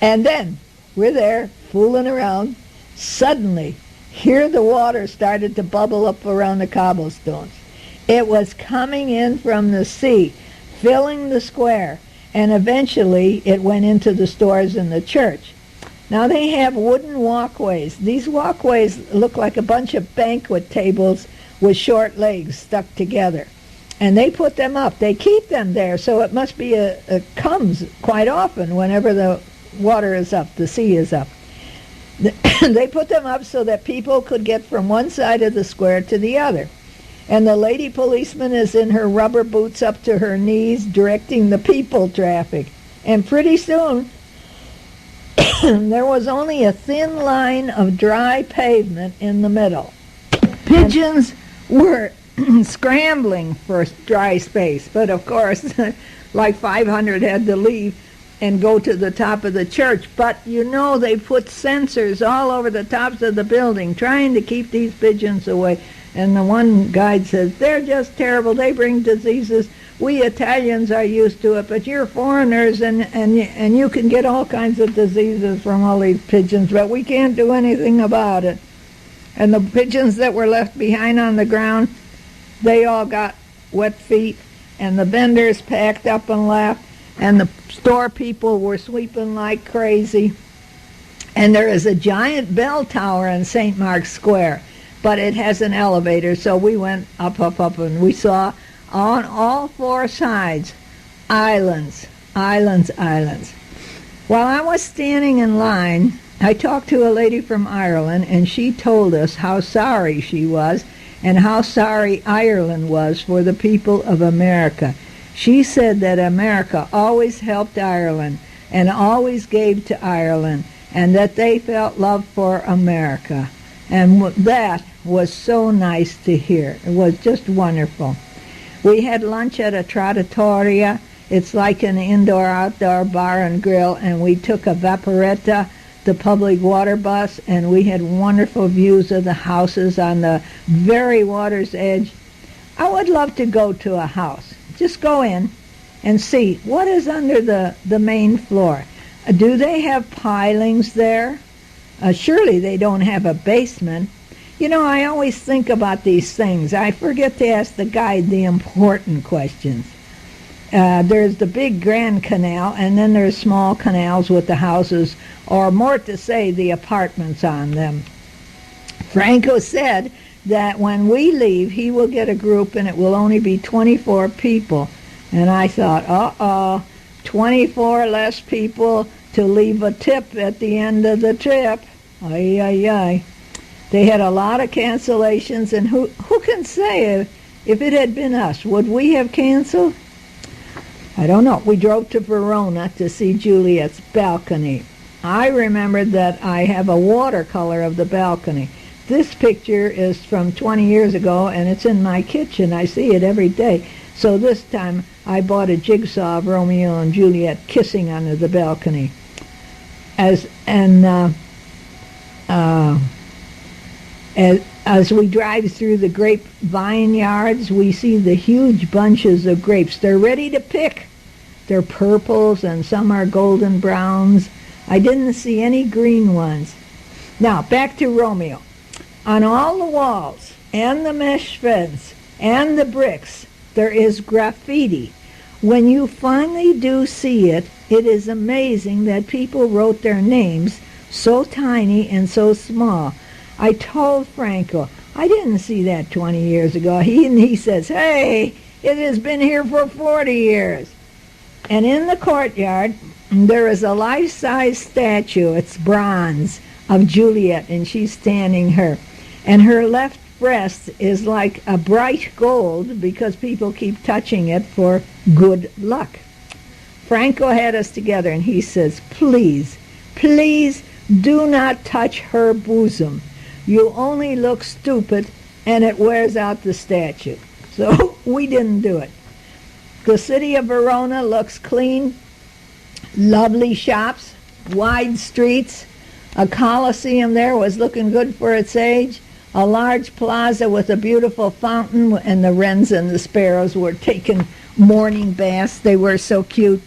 And then we're there fooling around. Suddenly, here the water started to bubble up around the cobblestones. It was coming in from the sea, filling the square, and eventually it went into the stores in the church. Now they have wooden walkways. These walkways look like a bunch of banquet tables with short legs stuck together. And they put them up. They keep them there, so it must be it comes quite often whenever the water is up, the sea is up. They put them up so that people could get from one side of the square to the other. And the lady policeman is in her rubber boots up to her knees directing the people traffic. And pretty soon, there was only a thin line of dry pavement in the middle. Pigeons were scrambling for dry space, but of course, like 500 had to leave and go to the top of the church. But you know, they put sensors all over the tops of the building trying to keep these pigeons away. And the one guide says, they're just terrible, they bring diseases. We Italians are used to it, but you're foreigners and you can get all kinds of diseases from all these pigeons, but we can't do anything about it. And the pigeons that were left behind on the ground, they all got wet feet, and the vendors packed up and left, and the store people were sweeping like crazy. And there is a giant bell tower in St. Mark's Square, but it has an elevator, so we went up, and we saw on all four sides islands. While I was standing in line, I talked to a lady from Ireland, and she told us how sorry she was and how sorry Ireland was for the people of America. She said that America always helped Ireland and always gave to Ireland, and that they felt love for America. And that was so nice to hear. It was just wonderful. We had lunch at a trattoria. It's like an indoor-outdoor bar and grill, and we took a Vaporetta, the public water bus, and we had wonderful views of the houses on the very water's edge. I would love to go to a house. Just go in and see what is under the main floor. Do they have pilings there? Surely they don't have a basement. You know, I always think about these things. I forget to ask the guide the important questions. There's the big Grand Canal, and then there's small canals with the houses, or more to say, the apartments on them. Franco said that when we leave, he will get a group, and it will only be 24 people. And I thought, 24 less people to leave a tip at the end of the trip. Ay, ay, ay. They had a lot of cancellations, and who can say if it had been us, would we have canceled? I don't know. We drove to Verona to see Juliet's balcony. I remembered that I have a watercolor of the balcony. This picture is from 20 years ago, and it's in my kitchen. I see it every day. So this time I bought a jigsaw of Romeo and Juliet kissing under the balcony. As we drive through the grape vineyards, we see the huge bunches of grapes. They're ready to pick. They're purples and some are golden browns. I didn't see any green ones. Now, back to Romeo. On all the walls and the mesh fence and the bricks, there is graffiti. When you finally do see it, it is amazing that people wrote their names so tiny and so small. I told Franco, I didn't see that 20 years ago. He says, hey, it has been here for 40 years. And in the courtyard, there is a life-size statue, it's bronze, of Juliet, and she's standing her. And her left breast is like a bright gold because people keep touching it for good luck. Franco had us together, and he says, please, please do not touch her bosom. You only look stupid, and it wears out the statue. So we didn't do it. The city of Verona looks clean, lovely shops, wide streets. A Colosseum there was looking good for its age. A large plaza with a beautiful fountain, and the wrens and the sparrows were taking morning baths. They were so cute.